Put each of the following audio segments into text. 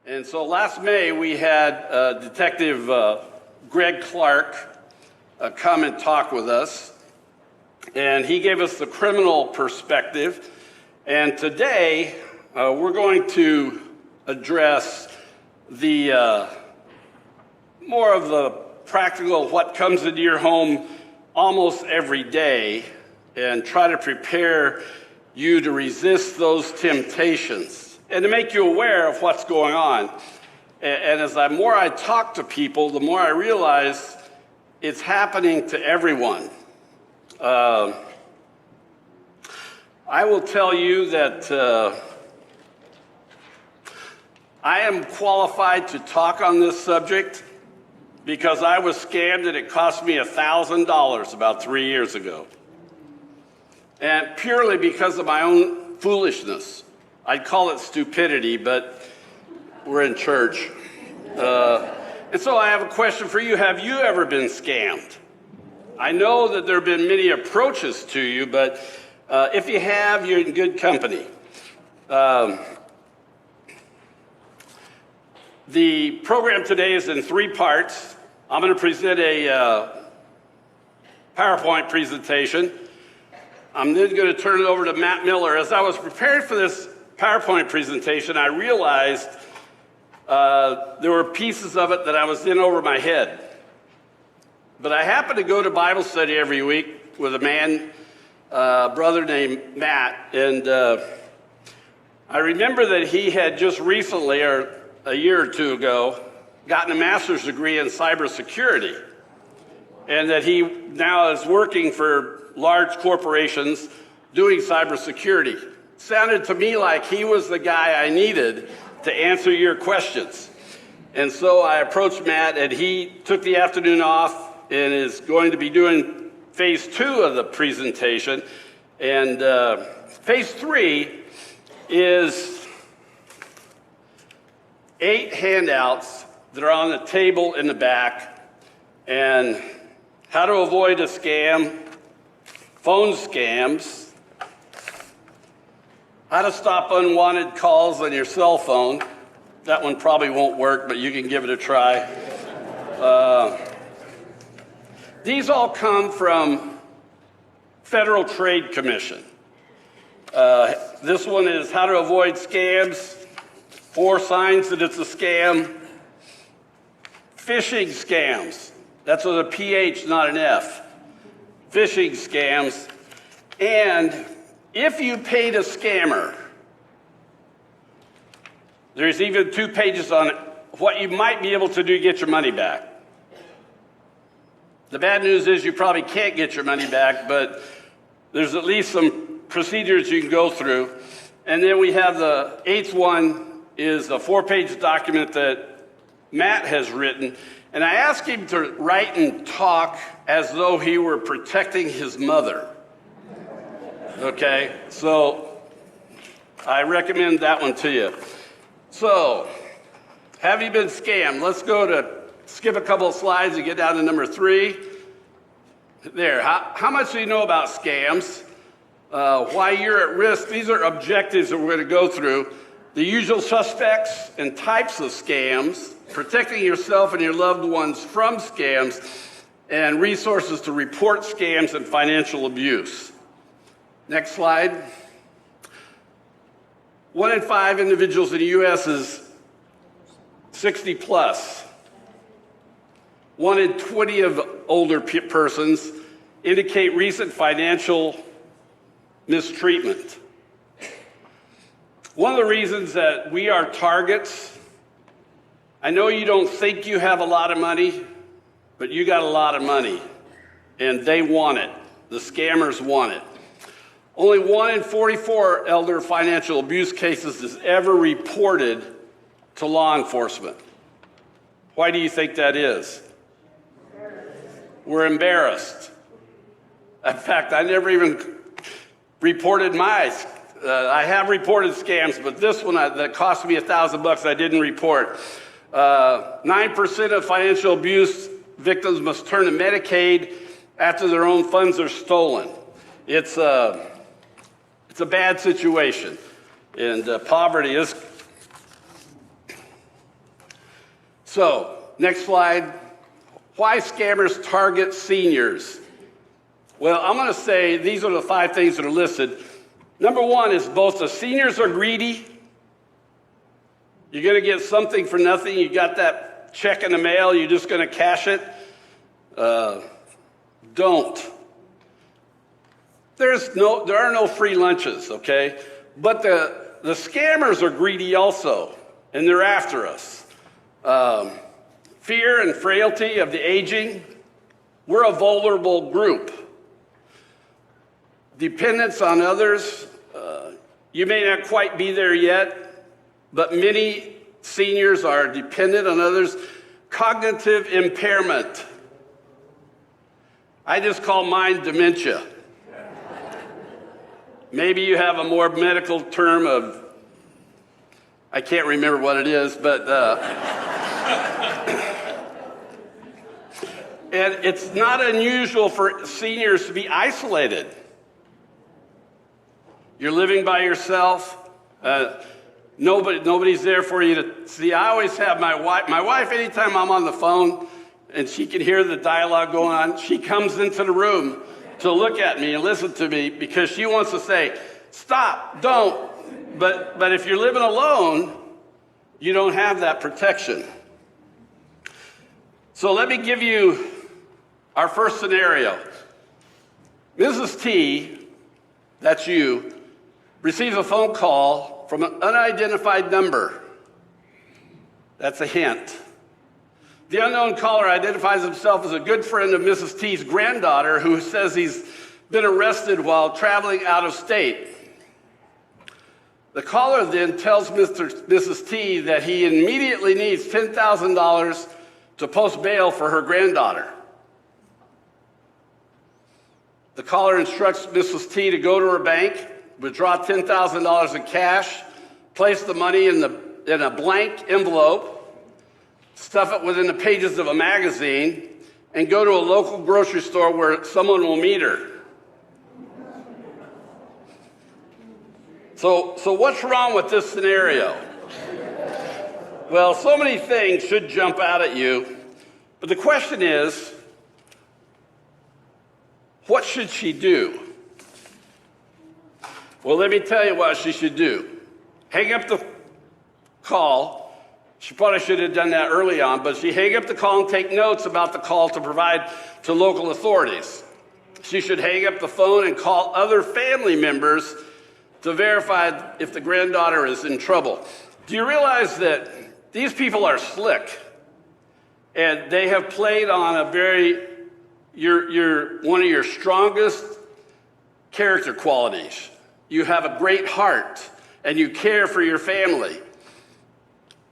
And so last May, we had Detective Greg Clark come and talk with us, and he gave us the criminal perspective. And today, we're going to address the more of the practical, what comes into your home almost every day, and try to prepare you to resist those temptations and to make you aware of what's going on. And as the more I talk to people, the more I realize it's happening to everyone. I will tell you that I am qualified to talk on this subject because I was scammed and it cost me $1,000 about 3 years ago. And purely because of my own foolishness. I'd call it stupidity, but we're in church. And so I have a question for you. Have you ever been scammed? I know that there have been many approaches to you, but if you have, you're in good company. The program today is in 3 parts. I'm going to present a PowerPoint presentation. I'm then going to turn it over to Matt Miller. As I was preparing for this PowerPoint presentation, I realized there were pieces of it that I was in over my head. But I happen to go to Bible study every week with a brother named Matt, and I remember that he had just recently, or a year or two ago, gotten a master's degree in cybersecurity, and that he now is working for large corporations doing cybersecurity. Sounded to me like he was the guy I needed to answer your questions. And so I approached Matt, and he took the afternoon off and is going to be doing phase 2 of the presentation. And phase 3 is 8 handouts that are on the table in the back, and how to avoid a scam, phone scams, how to stop unwanted calls on your cell phone. That one probably won't work, but you can give it a try. These all come from Federal Trade Commission. This one is how to avoid scams, 4 signs that it's a scam. Phishing scams, that's with a PH, not an F. Phishing scams. And if you paid a scammer, there's even 2 pages on it, what you might be able to do to get your money back. The bad news is you probably can't get your money back, but there's at least some procedures you can go through. And then we have the 8th one is a 4-page document that Matt has written. And I asked him to write and talk as though he were protecting his mother. Okay, so I recommend that one to you. So, have you been scammed? Let's skip a couple of slides and get down to number 3. There, how much do you know about scams? Why you're at risk? These are objectives that we're going to go through. The usual suspects and types of scams, protecting yourself and your loved ones from scams, and resources to report scams and financial abuse. Next slide. 1 in 5 individuals in the U.S. is 60 plus. 1 in 20 of older persons indicate recent financial mistreatment. One of the reasons that we are targets, I know you don't think you have a lot of money, but you got a lot of money, and they want it. The scammers want it. Only 1 in 44 elder financial abuse cases is ever reported to law enforcement. Why do you think that is? We're embarrassed. In fact, I never even reported I have reported scams, but this one that cost me $1,000 I didn't report. 9% of financial abuse victims must turn to Medicaid after their own funds are stolen. It's a bad situation, and poverty is So, next slide. Why scammers target seniors? Well, I'm going to say these are the 5 things that are listed. Number 1 is both the seniors are greedy. You're going to get something for nothing. You got that check in the mail. You're just going to cash it. Don't. There are no free lunches, okay? But the scammers are greedy also, and they're after us. Fear and frailty of the aging. We're a vulnerable group. Dependence on others. You may not quite be there yet, but many seniors are dependent on others. Cognitive impairment. I just call mine dementia. Maybe you have a more medical term of, I can't remember what it is, but and it's not unusual for seniors to be isolated. You're living by yourself. Nobody's there for you to see. I always have my wife, anytime I'm on the phone and she can hear the dialogue going on, she comes into the room to look at me and listen to me because she wants to say, stop, don't. But if you're living alone, you don't have that protection. So let me give you our first scenario. Mrs. T, that's you, receives a phone call from an unidentified number. That's a hint. The unknown caller identifies himself as a good friend of Mrs. T's granddaughter who says he's been arrested while traveling out of state. The caller then tells Mrs. T that he immediately needs $10,000 to post bail for her granddaughter. The caller instructs Mrs. T to go to her bank, withdraw $10,000 in cash, place the money in a blank envelope, stuff it within the pages of a magazine, and go to a local grocery store where someone will meet her. So what's wrong with this scenario? Well, so many things should jump out at you, but the question is, what should she do? Well, let me tell you what she should do. Hang up the call. She probably should have done that early on, but she hang up the call and take notes about the call to provide to local authorities. She should hang up the phone and call other family members to verify if the granddaughter is in trouble. Do you realize that these people are slick and they have played on a one of your strongest character qualities? You have a great heart and you care for your family.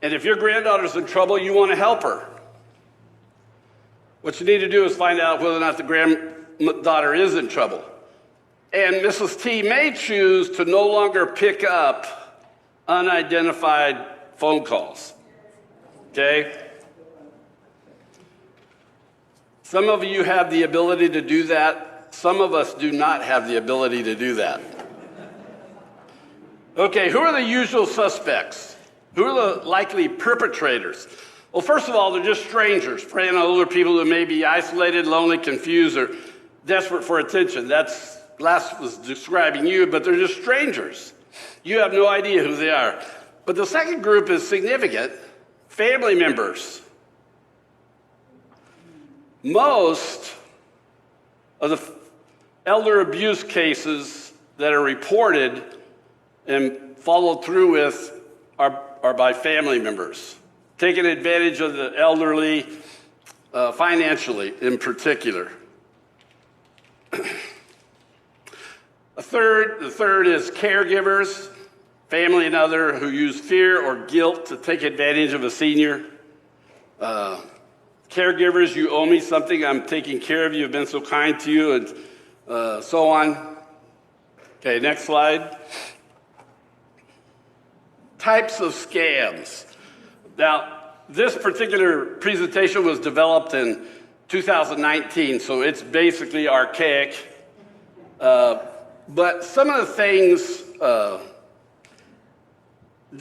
And if your granddaughter's in trouble, you want to help her. What you need to do is find out whether or not the granddaughter is in trouble. And Mrs. T may choose to no longer pick up unidentified phone calls. Okay? Some of you have the ability to do that. Some of us do not have the ability to do that. Okay, who are the usual suspects? Who are the likely perpetrators? Well, first of all, they're just strangers, preying on older people who may be isolated, lonely, confused, or desperate for attention. That's last was describing you, but they're just strangers. You have no idea who they are. But the second group is significant, family members. Most of the elder abuse cases that are reported and followed through with are by family members, taking advantage of the elderly financially in particular. The third is caregivers, family and other who use fear or guilt to take advantage of a senior. Caregivers, you owe me something, I'm taking care of you, I've been so kind to you, and so on. Okay, next slide. Types of scams. Now, this particular presentation was developed in 2019, so it's basically archaic. But some of the things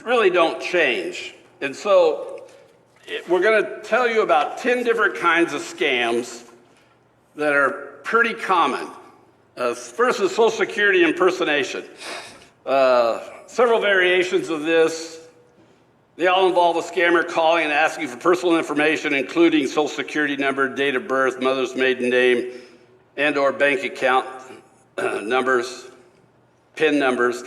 really don't change. And so we're going to tell you about 10 different kinds of scams that are pretty common. First is Social Security impersonation. Several variations of this. They all involve a scammer calling and asking for personal information, including Social Security number, date of birth, mother's maiden name, and/or bank account numbers, PIN numbers.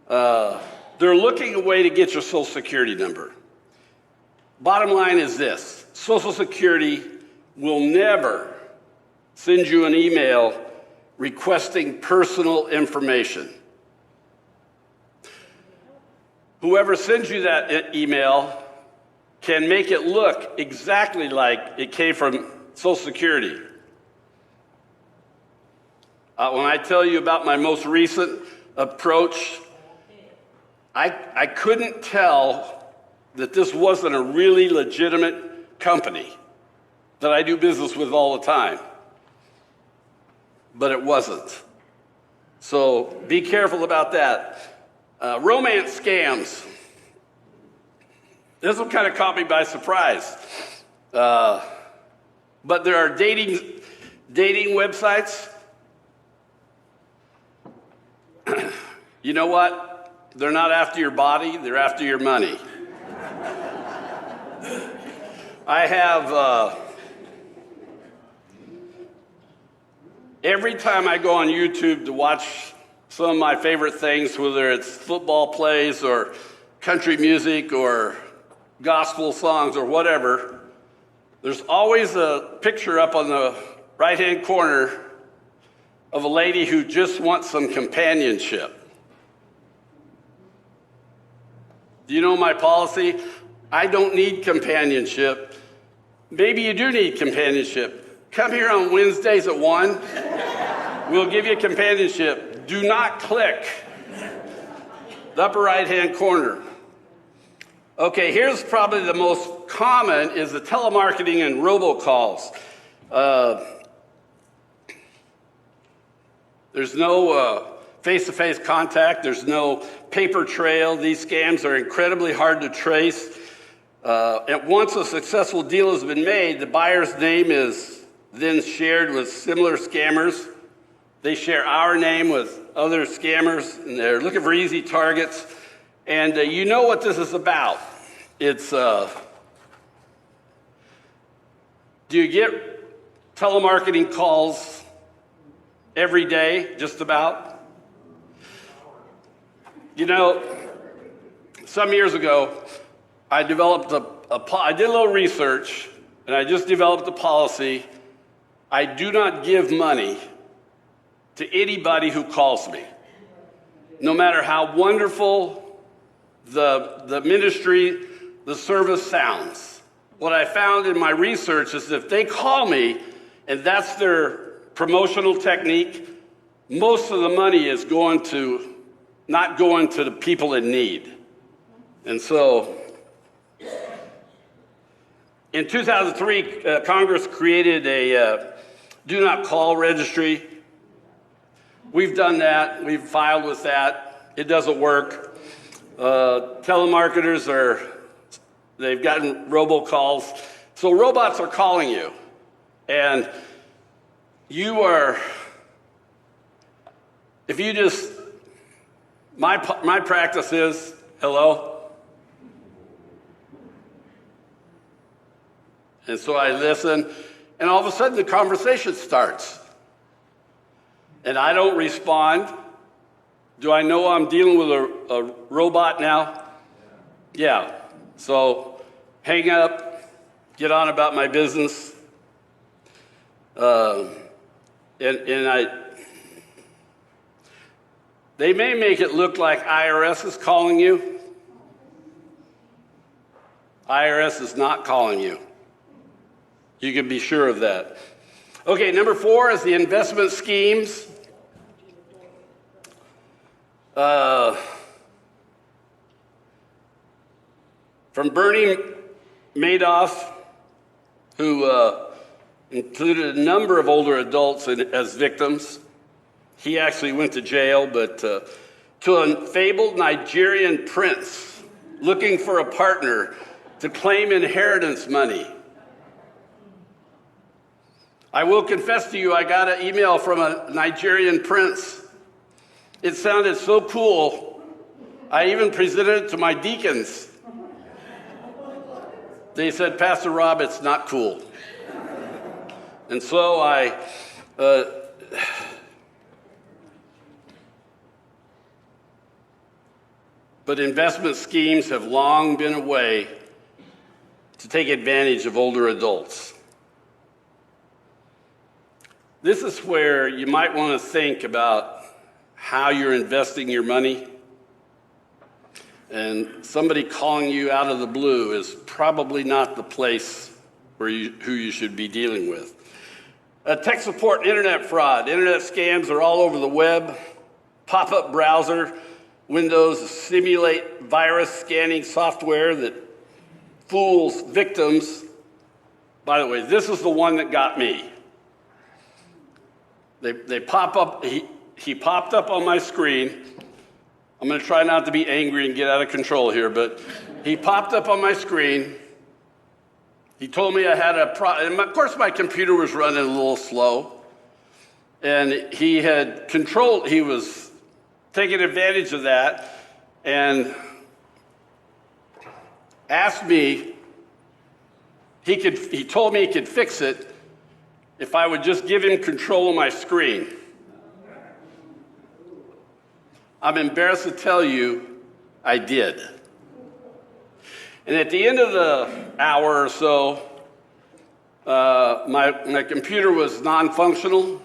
They're looking a way to get your Social Security number. Bottom line is this: Social Security will never send you an email requesting personal information. Whoever sends you that email can make it look exactly like it came from Social Security. When I tell you about my most recent approach, I couldn't tell that this wasn't a really legitimate company that I do business with all the time. But it wasn't. So be careful about that. Romance scams. This one kind of caught me by surprise. But there are dating websites. You know what? They're not after your body, they're after your money. I have, every time I go on YouTube to watch some of my favorite things, whether it's football plays or country music or gospel songs or whatever, there's always a picture up on the right-hand corner of a lady who just wants some companionship. Do you know my policy? I don't need companionship. Maybe you do need companionship. Come here on Wednesdays at 1. We'll give you companionship. Do not click the upper right-hand corner. Okay, here's probably the most common is the telemarketing and robocalls. There's no face-to-face contact. There's no paper trail. These scams are incredibly hard to trace. And once a successful deal has been made, the buyer's name is then shared with similar scammers. They share our name with other scammers, and they're looking for easy targets. And you know what this is about. It's, do you get telemarketing calls every day, just about? You know, some years ago, I developed I did a little research, and I just developed a policy. I do not give money to anybody who calls me, no matter how wonderful the ministry, the service sounds. What I found in my research is if they call me and that's their promotional technique, most of the money is not going to the people in need. And so in 2003, Congress created a do not call registry. We've done that. We've filed with that. It doesn't work. Telemarketers they've gotten robocalls. So robots are calling you. And if you just, my practice is, hello. And so I listen, and all of a sudden the conversation starts. And I don't respond. Do I know I'm dealing with a robot now? Yeah. So hang up, get on about my business. They may make it look like IRS is calling you. IRS is not calling you. You can be sure of that. Okay, number 4 is the investment schemes. From Bernie Madoff, who included a number of older adults as victims. He actually went to jail, but to a fabled Nigerian prince looking for a partner to claim inheritance money. I will confess to you, I got an email from a Nigerian prince. It sounded so cool, I even presented it to my deacons. They said, Pastor Rob, it's not cool. And so but investment schemes have long been a way to take advantage of older adults. This is where you might want to think about how you're investing your money. And somebody calling you out of the blue is probably not the place who you should be dealing with. Tech support, internet fraud. Internet scams are all over the web. Pop-up browser windows simulate virus scanning software that fools victims. By the way, this is the one that got me. They pop up, he popped up on my screen. I'm going to try not to be angry and get out of control here, but he popped up on my screen. He told me I had a problem. Of course, my computer was running a little slow. And he was taking advantage of that and asked me, he told me he could fix it if I would just give him control of my screen. I'm embarrassed to tell you, I did. And at the end of the hour or so, my computer was non-functional.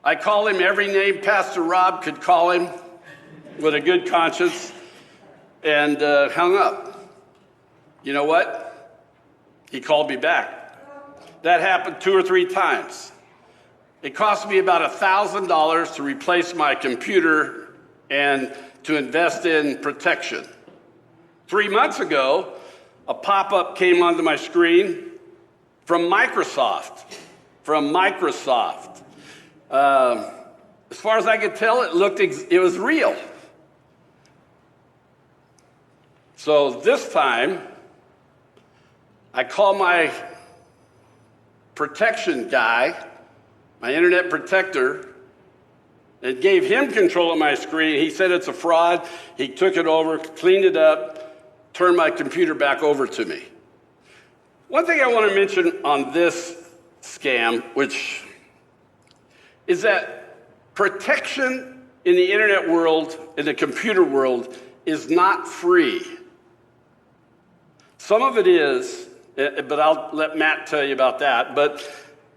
I called him every name Pastor Rob could call him with a good conscience and hung up. You know what? He called me back. That happened 2 or 3 times. It cost me about $1,000 to replace my computer and to invest in protection. 3 months ago, a pop-up came onto my screen from Microsoft. As far as I could tell, it was real. So this time, I called my protection guy, my internet protector, and gave him control of my screen. He said it's a fraud. He took it over, cleaned it up, turned my computer back over to me. One thing I want to mention on this scam, which is that protection in the internet world, in the computer world, is not free. Some of it is, but I'll let Matt tell you about that. But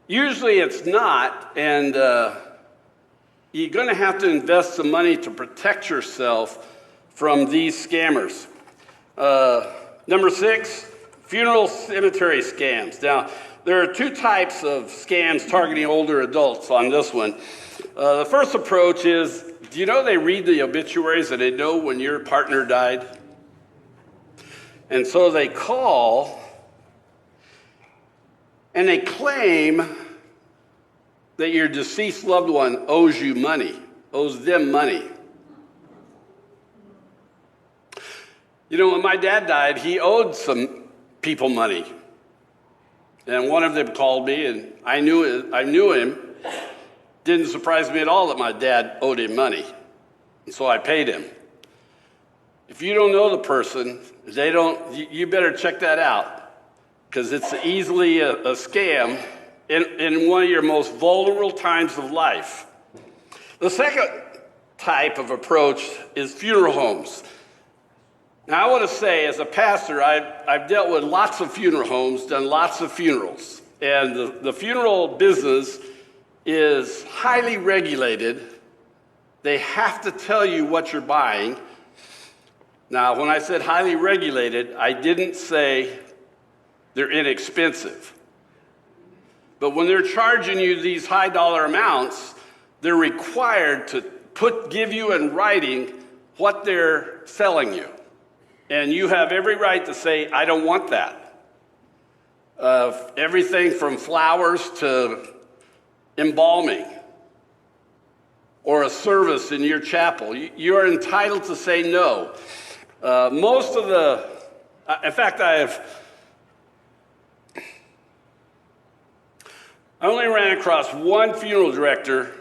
usually it's not, and you're going to have to invest some money to protect yourself from these scammers. Number 6, funeral cemetery scams. Now, there are 2 types of scams targeting older adults on this one. The first approach is, do you know they read the obituaries and they know when your partner died? And so they call and they claim that your deceased loved one owes you money, owes them money. You know, when my dad died, he owed some people money. And one of them called me, and I knew him. Didn't surprise me at all that my dad owed him money. And so I paid him. If you don't know the person, you better check that out, because it's easily a scam in one of your most vulnerable times of life. The second type of approach is funeral homes. Now, I want to say, as a pastor, I've dealt with lots of funeral homes, done lots of funerals. And the funeral business is highly regulated. They have to tell you what you're buying. Now, when I said highly regulated, I didn't say they're inexpensive. But when they're charging you these high dollar amounts, they're required to give you in writing what they're selling you. And you have every right to say, I don't want that. Everything from flowers to embalming or a service in your chapel. You are entitled to say no. Most of the In fact, I only ran across one funeral director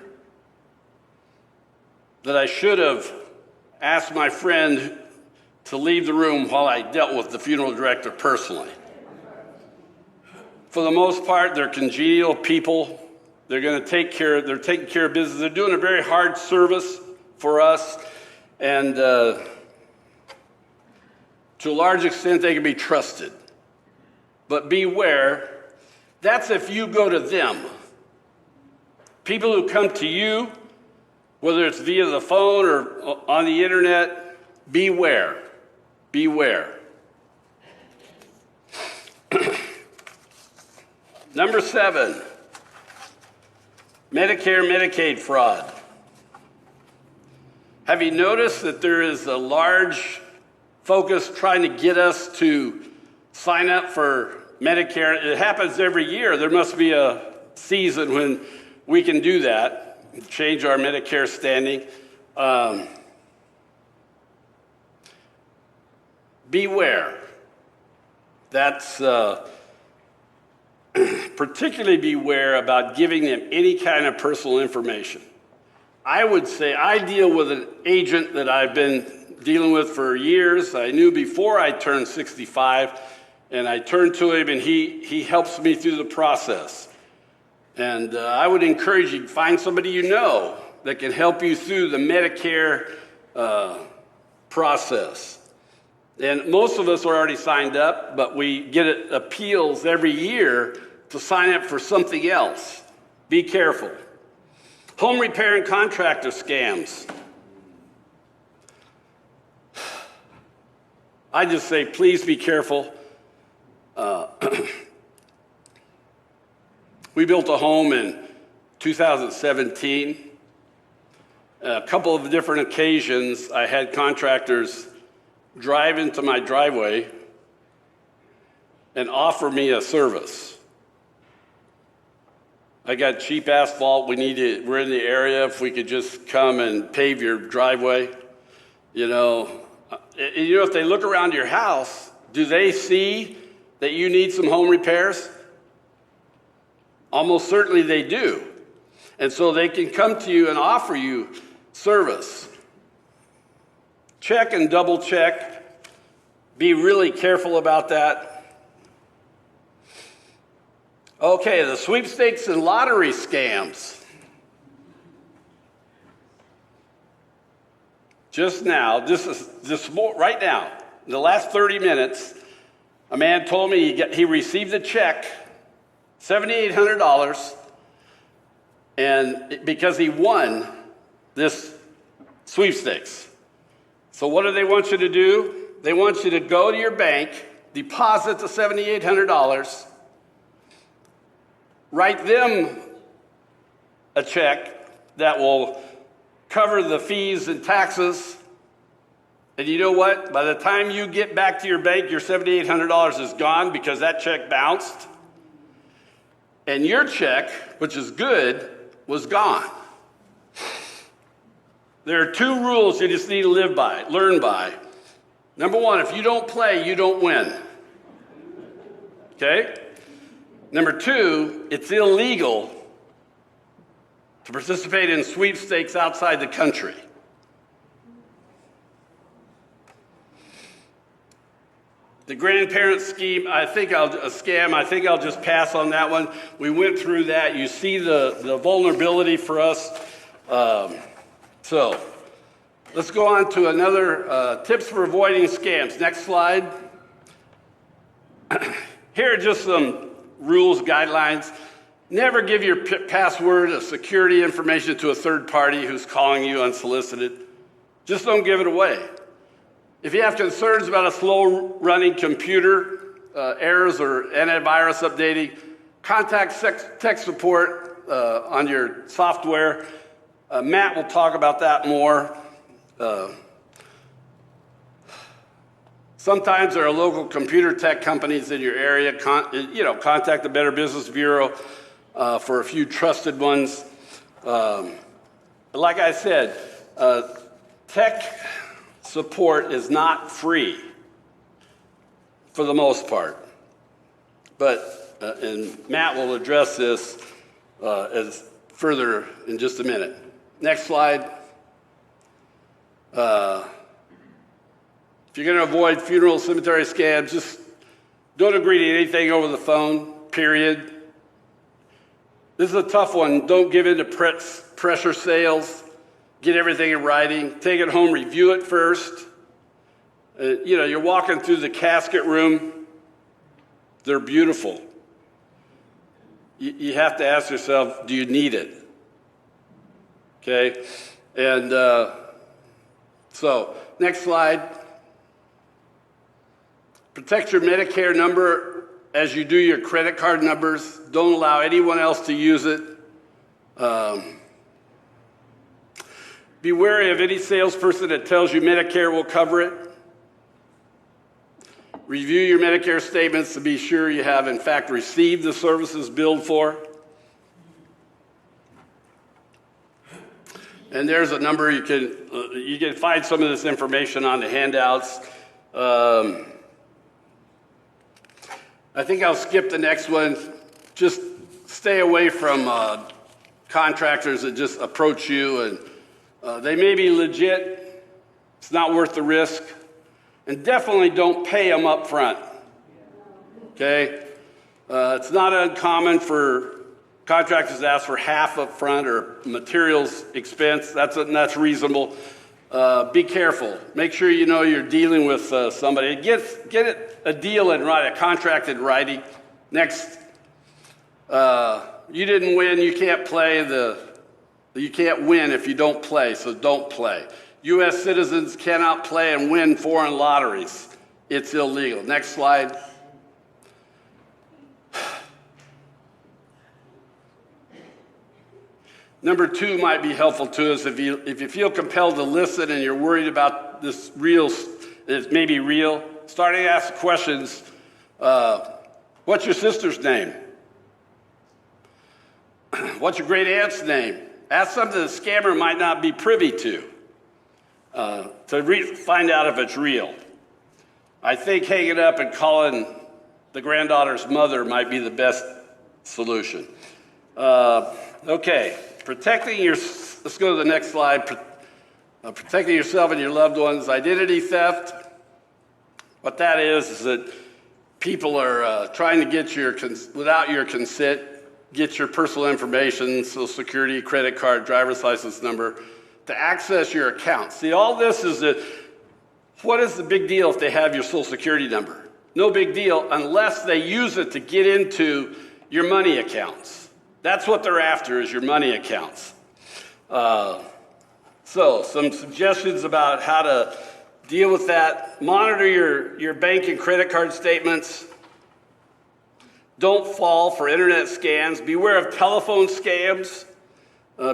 that I should have asked my friend to leave the room while I dealt with the funeral director personally. For the most part, they're congenial people. They're going to take care. They're taking care of business. They're doing a very hard service for us, and to a large extent, they can be trusted. But beware, that's if you go to them. People who come to you, whether it's via the phone or on the internet, beware. Beware. Number 7, Medicare, Medicaid fraud. Have you noticed that there is a large focus trying to get us to sign up for Medicare? It happens every year. There must be a season when we can do that, change our Medicare standing. Beware. That's particularly beware about giving them any kind of personal information. I would say I deal with an agent that I've been dealing with for years. I knew before I turned 65, and I turned to him, and he helps me through the process. And I would encourage you to find somebody you know that can help you through the Medicare process. And most of us are already signed up, but we get appeals every year to sign up for something else. Be careful. Home repair and contractor scams. I just say, please be careful. We built a home in 2017. A couple of different occasions, I had contractors drive into my driveway and offer me a service. I got cheap asphalt. We're in the area. If we could just come and pave your driveway, if they look around your house, do they see that you need some home repairs? Almost certainly they do. And so they can come to you and offer you service. Check and double check. Be really careful about that. Okay, the sweepstakes and lottery scams. Just now, right now, in the last 30 minutes, a man told me he received a check, $7,800, and because he won this sweepstakes. So what do they want you to do? They want you to go to your bank, deposit the $7,800, write them a check that will cover the fees and taxes. And you know what? By the time you get back to your bank, your $7,800 is gone because that check bounced. And your check, which is good, was gone. There are 2 rules you just need to learn by. Number 1, if you don't play, you don't win. Okay? Number 2, it's illegal to participate in sweepstakes outside the country. The grandparent scheme, I think I'll just pass on that one. We went through that. You see the vulnerability for us. So let's go on to another tips for avoiding scams. Next slide. Here are just some rules, guidelines. Never give your password or security information to a third party who's calling you unsolicited. Just don't give it away. If you have concerns about a slow-running computer, errors or antivirus updating, contact tech support on your software. Matt will talk about that more. Sometimes there are local computer tech companies in your area. Contact the Better Business Bureau for a few trusted ones. Like I said, tech support is not free. for the most part. But, and Matt will address this as further in just a minute. Next slide. If you're going to avoid funeral cemetery scams, just don't agree to anything over the phone, period. This is a tough one. Don't give in to pressure sales. Get everything in writing. Take it home, review it first. You're walking through the casket room. They're beautiful. You have to ask yourself, do you need it? Okay? And so, next slide. Protect your Medicare number as you do your credit card numbers. Don't allow anyone else to use it. Be wary of any salesperson that tells you Medicare will cover it. Review your Medicare statements to be sure you have, in fact, received the services billed for. And there's a number you can find some of this information on the handouts. I think I'll skip the next one. Just stay away from contractors that just approach you, and they may be legit. It's not worth the risk. And definitely don't pay them up front, okay? It's not uncommon for contractors to ask for half up front or materials expense. That's reasonable. Be careful. Make sure you know you're dealing with somebody. Get a deal in writing, a contract in writing. Next, you didn't win, you can't play. You can't win if you don't play, so don't play. U.S. citizens cannot play and win foreign lotteries. It's illegal. Next slide. Number 2 might be helpful to us if you feel compelled to listen and you're worried about this it may be real. Starting to ask questions. What's your sister's name? What's your great aunt's name? Ask something the scammer might not be privy to find out if it's real. I think hanging up and calling the granddaughter's mother might be the best solution. Okay, let's go to the next slide. Protecting yourself and your loved ones. Identity theft. What that is that people are trying to get without your consent, get your personal information, Social Security, credit card, driver's license number, to access your account. See, all this is what is the big deal if they have your Social Security number? No big deal unless they use it to get into your money accounts. That's what they're after, is your money accounts. So some suggestions about how to deal with that. Monitor your bank and credit card statements. Don't fall for internet scams. Beware of telephone scams.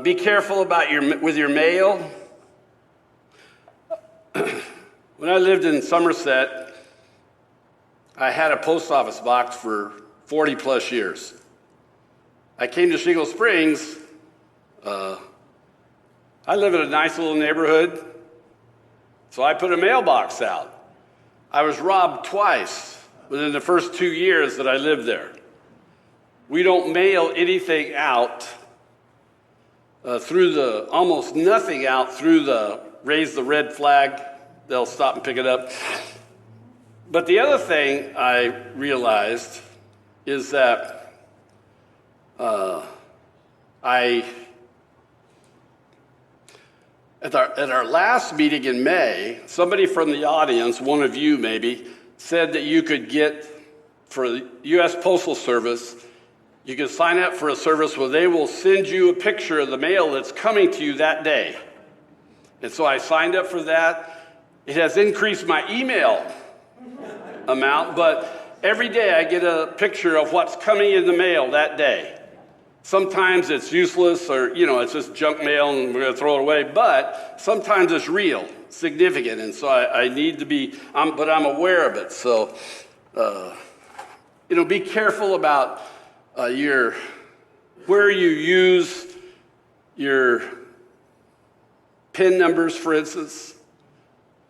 Be careful with your mail. When I lived in Somerset, I had a post office box for 40 plus years. I came to Shingle Springs. I live in a nice little neighborhood, so I put a mailbox out. I was robbed twice within the first 2 years that I lived there. We don't mail anything out almost nothing out through raise the red flag. They'll stop and pick it up. But the other thing I realized is that at our last meeting in May, somebody from the audience, one of you maybe, said that you could get, for the U.S. Postal Service, you can sign up for a service where they will send you a picture of the mail that's coming to you that day. And so I signed up for that. It has increased my email amount, but every day I get a picture of what's coming in the mail that day. Sometimes it's useless or, it's just junk mail and we're going to throw it away, but sometimes it's real, significant, and so I need to be, but I'm aware of it. So, be careful about where you use your PIN numbers, for instance.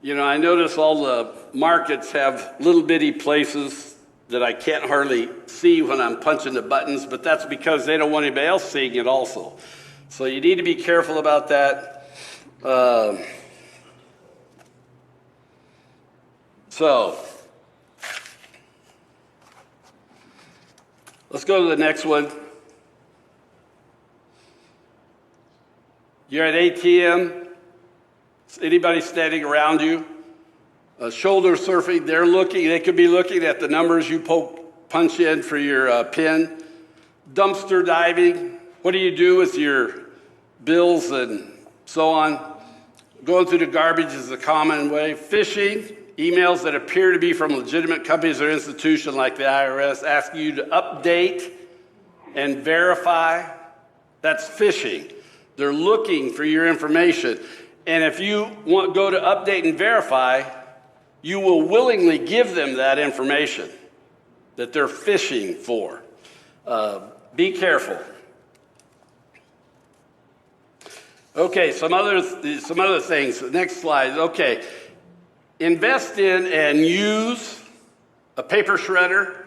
You know, I notice all the markets have little bitty places that I can't hardly see when I'm punching the buttons, but that's because they don't want anybody else seeing it also. So you need to be careful about that. So let's go to the next one. You're at ATM. Anybody standing around you, shoulder surfing, they could be looking at the numbers you punch in for your PIN. Dumpster diving, what do you do with your bills and so on? Going through the garbage is a common way. Phishing, emails that appear to be from legitimate companies or institutions like the IRS asking you to update and verify. That's phishing. They're looking for your information. And if you go to update and verify, you will willingly give them that information that they're fishing for. Be careful. Okay, some other things. Next slide. Okay, invest in and use a paper shredder.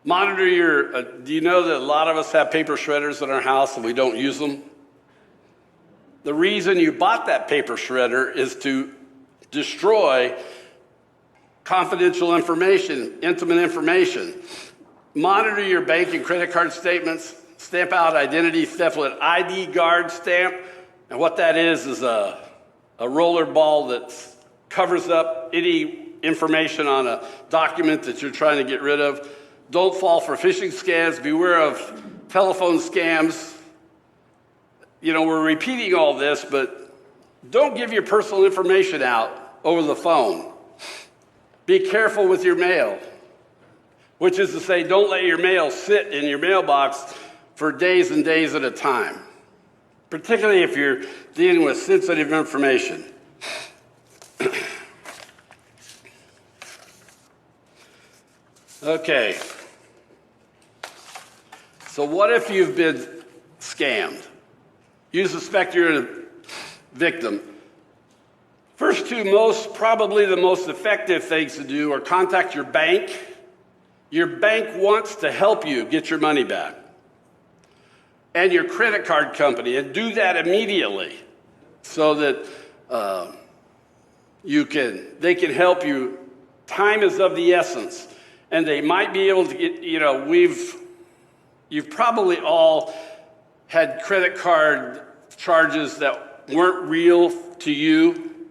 Monitor your. Do you know that a lot of us have paper shredders in our house and we don't use them? The reason you bought that paper shredder is to destroy confidential information, intimate information. Monitor your bank and credit card statements. Stamp out identity theft with ID guard stamp. And what that is a roller ball that covers up any information on a document that you're trying to get rid of. Don't fall for phishing scams. Beware of telephone scams. You know, we're repeating all this, but don't give your personal information out over the phone. Be careful with your mail, which is to say, don't let your mail sit in your mailbox for days and days at a time, particularly if you're dealing with sensitive information. Okay. So what if you've been scammed? You suspect you're a victim. First two probably the most effective things to do are contact your bank. Your bank wants to help you get your money back. And your credit card company, and do that immediately so that they can help you. Time is of the essence. And they might be able to get, you know, you've probably all had credit card charges that weren't real to you.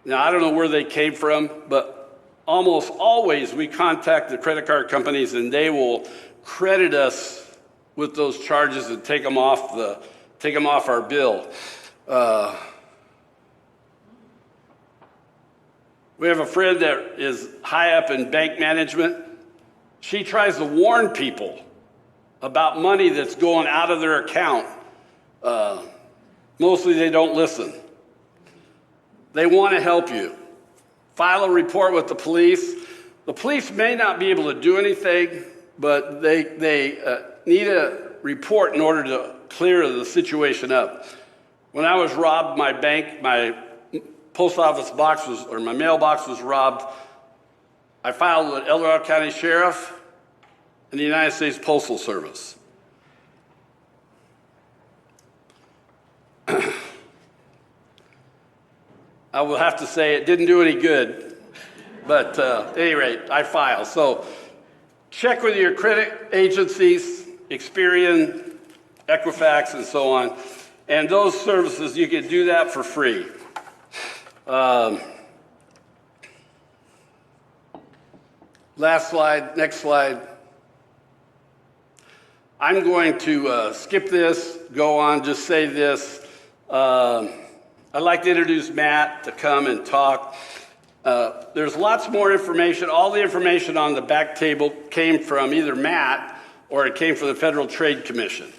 Now, I don't know where they came from, but almost always we contact the credit card companies and they will credit us with those charges and take them off our bill. We have a friend that is high up in bank management. She tries to warn people about money that's going out of their account. Mostly they don't listen. They want to help you. File a report with the police. The police may not be able to do anything, but they need a report in order to clear the situation up. When I was robbed, my post office box my mailbox was robbed. I filed with El Dorado County Sheriff and the United States Postal Service. I will have to say it didn't do any good, but at any rate, I filed. So check with your credit agencies, Experian, Equifax, and so on. And those services, you can do that for free. Last slide, next slide. I'm going to skip this, go on, just say this. I'd like to introduce Matt to come and talk. There's lots more information. All the information on the back table came from either Matt or it came from the Federal Trade Commission.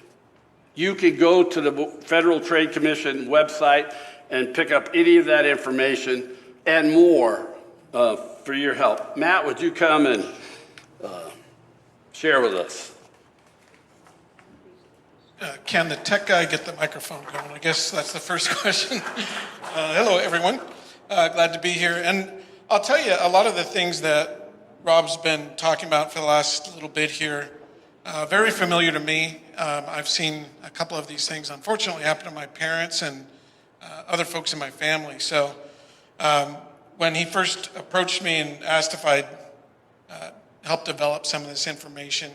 You can go to the Federal Trade Commission website and pick up any of that information and more for your help. Matt, would you come and share with us? Can the tech guy get the microphone going? I guess that's the first question. Hello, everyone. Glad to be here. And I'll tell you, a lot of the things that Rob's been talking about for the last little bit here, very familiar to me. I've seen a couple of these things, unfortunately, happen to my parents and other folks in my family. So when he first approached me and asked if I'd help develop some of this information,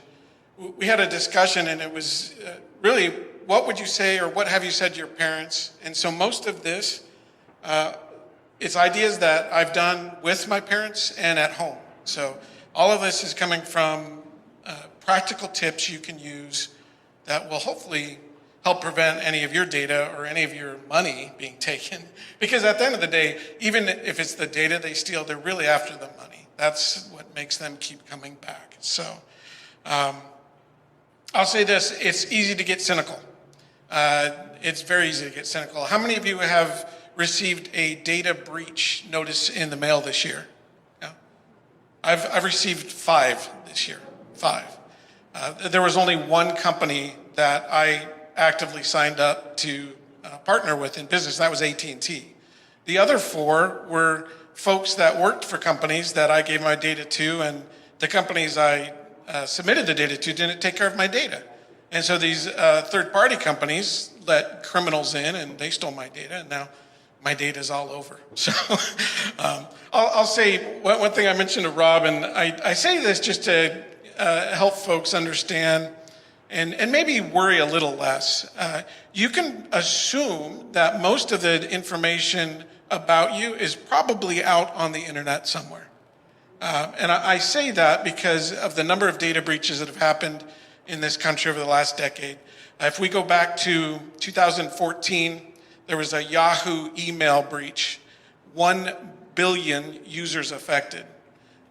we had a discussion, and it was really, what would you say or what have you said to your parents? And so most of this, it's ideas that I've done with my parents and at home. So all of this is coming from practical tips you can use that will hopefully help prevent any of your data or any of your money being taken. Because at the end of the day, even if it's the data they steal, they're really after the money. That's what makes them keep coming back. So I'll say this, it's easy to get cynical. It's very easy to get cynical. How many of you have received a data breach notice in the mail this year? Yeah. I've received 5 this year, 5. There was only one company that I actively signed up to partner with in business, that was AT&T. The other 4 were folks that worked for companies that I gave my data to, and the companies I submitted the data to didn't take care of my data. And so these third-party companies let criminals in, and they stole my data, and now my data is all over. So I'll say one thing I mentioned to Rob, and I say this just to help folks understand and maybe worry a little less. You can assume that most of the information about you is probably out on the internet somewhere. And I say that because of the number of data breaches that have happened in this country over the last decade. If we go back to 2014, there was a Yahoo email breach, 1 billion users affected.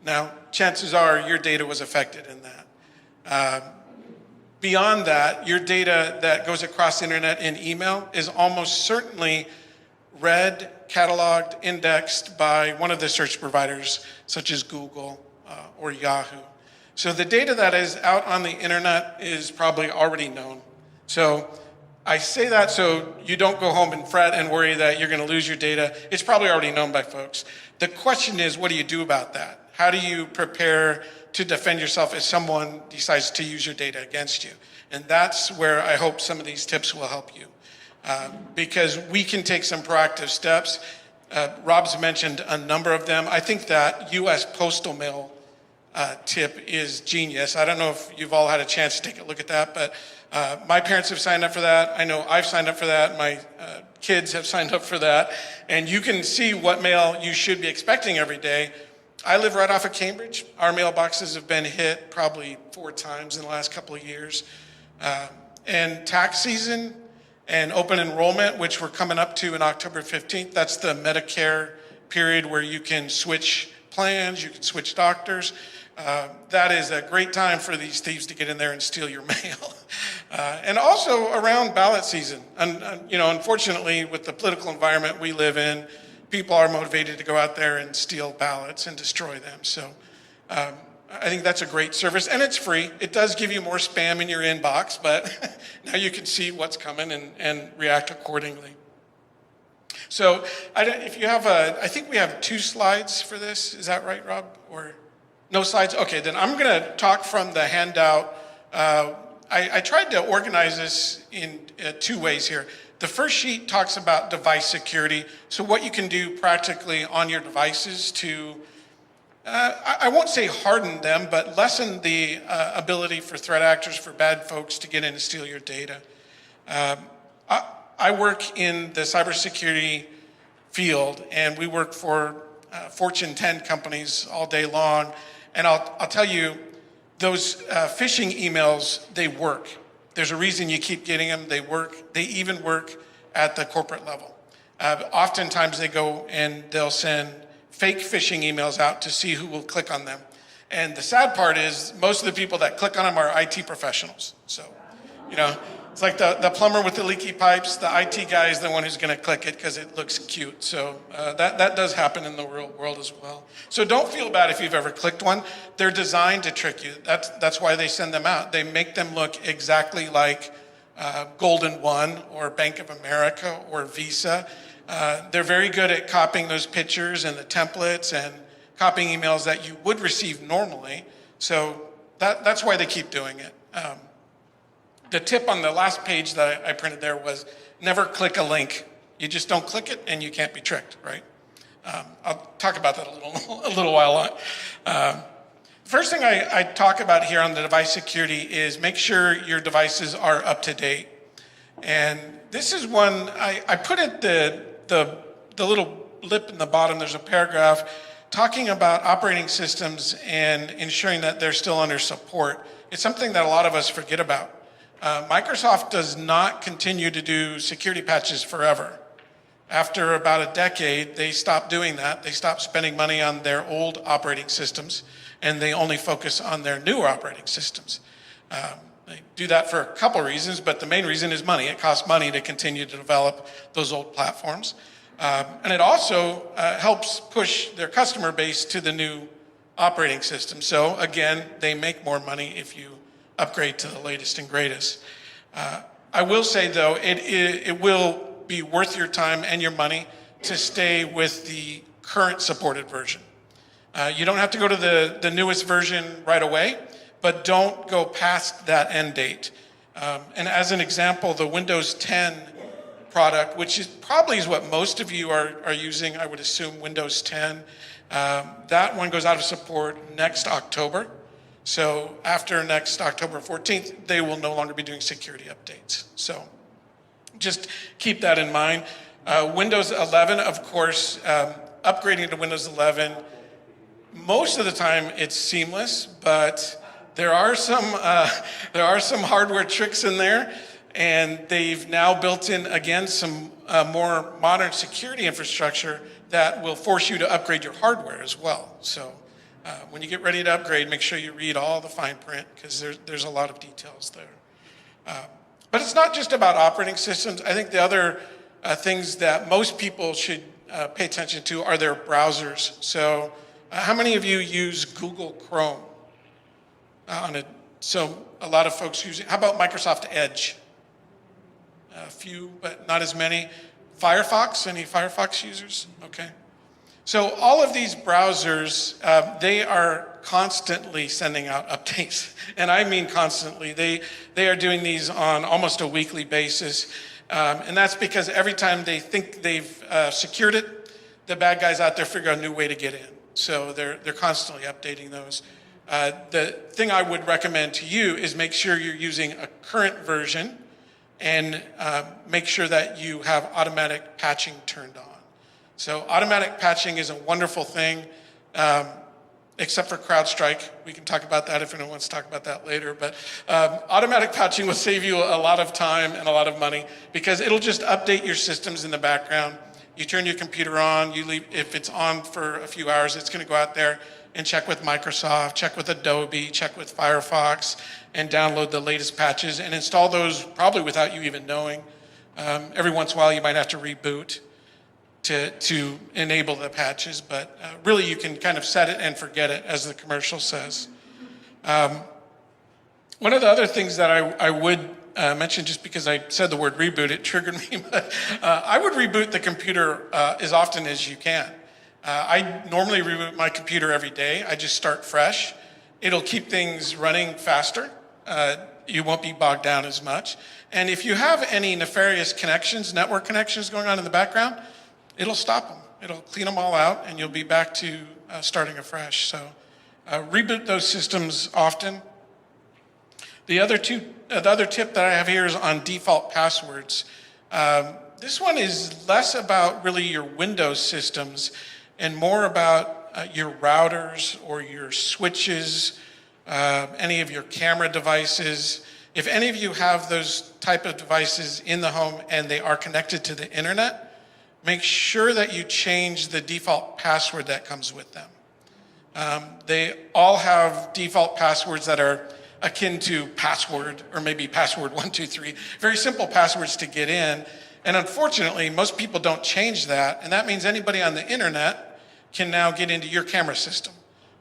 Now, chances are your data was affected in that. Beyond that, your data that goes across the internet in email is almost certainly read, cataloged, indexed by one of the search providers, such as Google or Yahoo. So the data that is out on the internet is probably already known. So I say that so you don't go home and fret and worry that you're going to lose your data. It's probably already known by folks. The question is, what do you do about that? How do you prepare to defend yourself if someone decides to use your data against you? And that's where I hope some of these tips will help you. Because we can take some proactive steps. Rob's mentioned a number of them. I think that U.S. postal mail tip is genius. I don't know if you've all had a chance to take a look at that, but my parents have signed up for that. I know I've signed up for that. My kids have signed up for that. And you can see what mail you should be expecting every day. I live right off of Cambridge. Our mailboxes have been hit probably 4 times in the last couple of years. And tax season and open enrollment, which we're coming up to in October 15th, that's the Medicare period where you can switch plans, you can switch doctors. That is a great time for these thieves to get in there and steal your mail. And also around ballot season. And unfortunately, with the political environment we live in, people are motivated to go out there and steal ballots and destroy them. So I think that's a great service, and it's free. It does give you more spam in your inbox, but now you can see what's coming and react accordingly. So if you have I think we have 2 slides for this. Is that right, Rob? Or no slides? Okay, then I'm going to talk from the handout. I tried to organize this in 2 ways here. The first sheet talks about device security, so what you can do practically on your devices to, I won't say harden them, but lessen the ability for threat actors, for bad folks to get in and steal your data. I work in the cybersecurity field, and we work for Fortune 10 companies all day long, and I'll tell you, those phishing emails, they work. There's a reason you keep getting them. They work. They even work at the corporate level. Oftentimes they go and they'll send fake phishing emails out to see who will click on them. And the sad part is most of the people that click on them are IT professionals. So, it's like the plumber with the leaky pipes. The IT guy is the one who's going to click it because it looks cute. So that does happen in the real world as well. So don't feel bad if you've ever clicked one. They're designed to trick you. That's why they send them out. They make them look exactly like Golden One or Bank of America or Visa. They're very good at copying those pictures and the templates and copying emails that you would receive normally. So that's why they keep doing it. The tip on the last page that I printed there was never click a link. You just don't click it and you can't be tricked, right? I'll talk about that a little while on. First thing I talk about here on the device security is make sure your devices are up to date. And this is one, I put it the little lip in the bottom, there's a paragraph talking about operating systems and ensuring that they're still under support. It's something that a lot of us forget about. Microsoft does not continue to do security patches forever. After about a decade, they stopped doing that. They stopped spending money on their old operating systems, and they only focus on their newer operating systems. They do that for a couple reasons, but the main reason is money. It costs money to continue to develop those old platforms. And it also helps push their customer base to the new operating system. So again, they make more money if you upgrade to the latest and greatest. I will say though, it will be worth your time and your money to stay with the current supported version. You don't have to go to the newest version right away, but don't go past that end date. And as an example, the Windows 10 product, which is probably what most of you are using, I would assume Windows 10, that one goes out of support next October. So after next October 14th, they will no longer be doing security updates. So just keep that in mind. Windows 11, of course, upgrading to Windows 11, most of the time it's seamless, but there are some hardware tricks in there, and they've now built in, again, some more modern security infrastructure that will force you to upgrade your hardware as well. So when you get ready to upgrade, make sure you read all the fine print, because there's a lot of details there. But it's not just about operating systems. I think the other things that most people should pay attention to are their browsers. So how many of you use Google Chrome? So a lot of folks use it. How about Microsoft Edge? A few, but not as many. Firefox, any Firefox users? Okay. So all of these browsers, they are constantly sending out updates. And I mean constantly. They are doing these on almost a weekly basis. And that's because every time they think they've secured it, the bad guys out there figure out a new way to get in. So they're constantly updating those. The thing I would recommend to you is make sure you're using a current version, and make sure that you have automatic patching turned on. So automatic patching is a wonderful thing, except for CrowdStrike. We can talk about that if anyone wants to talk about that later. But automatic patching will save you a lot of time and a lot of money, because it'll just update your systems in the background. You turn your computer on, you leave, if it's on for a few hours, it's gonna go out there and check with Microsoft, check with Adobe, check with Firefox, and download the latest patches and install those probably without you even knowing. Every once in a while you might have to reboot to enable the patches, but really you can kind of set it and forget it, as the commercial says. One of the other things that I would mention, just because I said the word reboot, it triggered me, but I would reboot the computer as often as you can. I normally reboot my computer every day. I just start fresh. It'll keep things running faster. You won't be bogged down as much. And if you have any nefarious connections, network connections going on in the background, it'll stop them. It'll clean them all out, and you'll be back to starting afresh. So reboot those systems often. The other tip that I have here is on default passwords. This one is less about really your Windows systems and more about your routers or your switches, any of your camera devices. If any of you have those type of devices in the home and they are connected to the internet, make sure that you change the default password that comes with them. They all have default passwords that are akin to password, or maybe password 123, very simple passwords to get in. And unfortunately, most people don't change that. And that means anybody on the internet can now get into your camera system,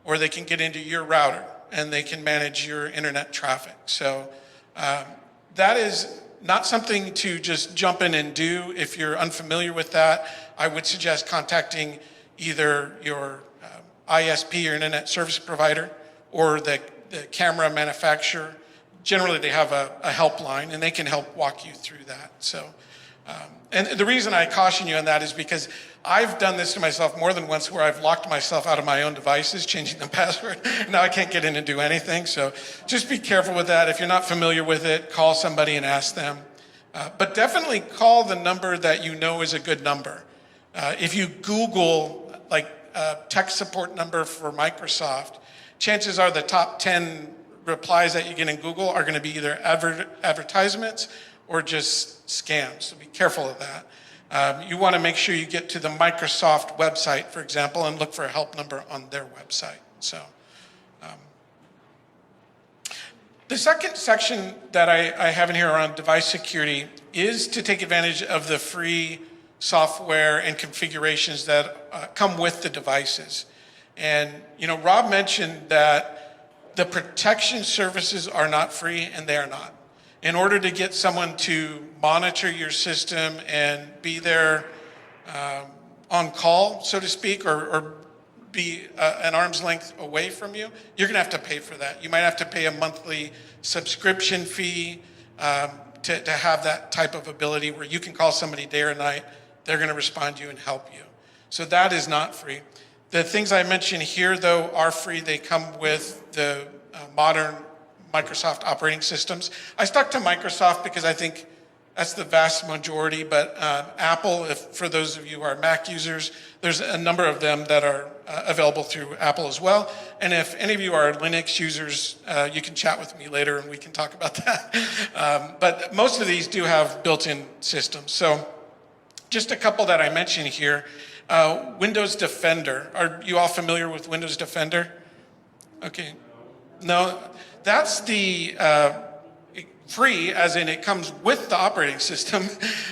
or they can get into your router, and they can manage your internet traffic. So that is not something to just jump in and do. If you're unfamiliar with that, I would suggest contacting either your ISP or internet service provider or the camera manufacturer. Generally, they have a helpline, and they can help walk you through that. So, and the reason I caution you on that is because I've done this to myself more than once, where I've locked myself out of my own devices, changing the password. Now I can't get in and do anything. So just be careful with that. If you're not familiar with it, call somebody and ask them. But definitely call the number that you know is a good number. If you Google like tech support number for Microsoft, chances are the top 10 replies that you get in Google are going to be either advertisements or just scams. So be careful of that. You want to make sure you get to the Microsoft website, for example, and look for a help number on their website. So the second section that I have in here around device security is to take advantage of the free software and configurations that come with the devices. And, Rob mentioned that the protection services are not free, and they are not. In order to get someone to monitor your system and be there on call, so to speak, or be an arm's length away from you, you're going to have to pay for that. You might have to pay a monthly subscription fee to have that type of ability where you can call somebody day or night. They're going to respond to you and help you. So that is not free. The things I mentioned here, though, are free. They come with the modern Microsoft operating systems. I stuck to Microsoft because I think that's the vast majority, but Apple, for those of you who are Mac users, there's a number of them that are available through Apple as well. And if any of you are Linux users, you can chat with me later and we can talk about that. But most of these do have built-in systems. So just a couple that I mentioned here. Windows Defender. Are you all familiar with Windows Defender? Okay. No, that's the free, as in it comes with the operating system,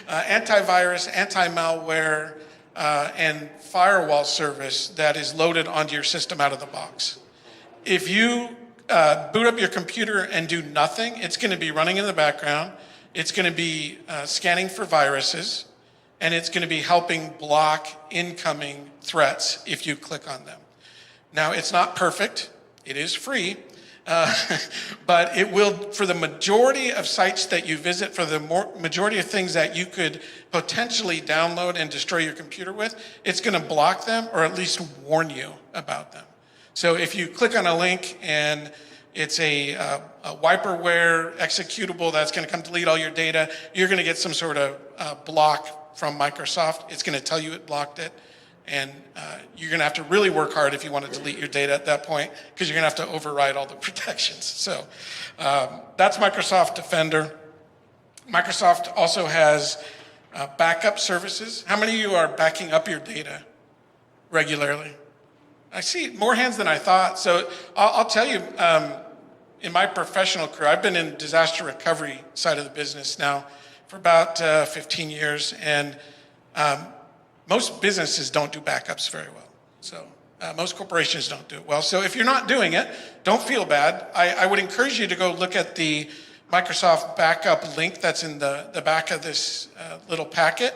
antivirus, anti-malware, and firewall service that is loaded onto your system out of the box. If you boot up your computer and do nothing, it's going to be running in the background. It's going to be scanning for viruses, and it's going to be helping block incoming threats if you click on them. Now, it's not perfect. It is free. But it will, for the majority of sites that you visit, for the majority of things that you could potentially download and destroy your computer with, it's going to block them or at least warn you about them. So if you click on a link and it's a wiperware executable that's going to come delete all your data, you're going to get some sort of block from Microsoft. It's going to tell you it blocked it. And you're going to have to really work hard if you want to delete your data at that point, because you're going to have to override all the protections. So that's Microsoft Defender. Microsoft also has backup services. How many of you are backing up your data regularly? I see more hands than I thought. So I'll tell you, in my professional career, I've been in disaster recovery side of the business now for about 15 years. And most businesses don't do backups very well. So most corporations don't do it well. So if you're not doing it, don't feel bad. I would encourage you to go look at the Microsoft backup link that's in the back of this little packet.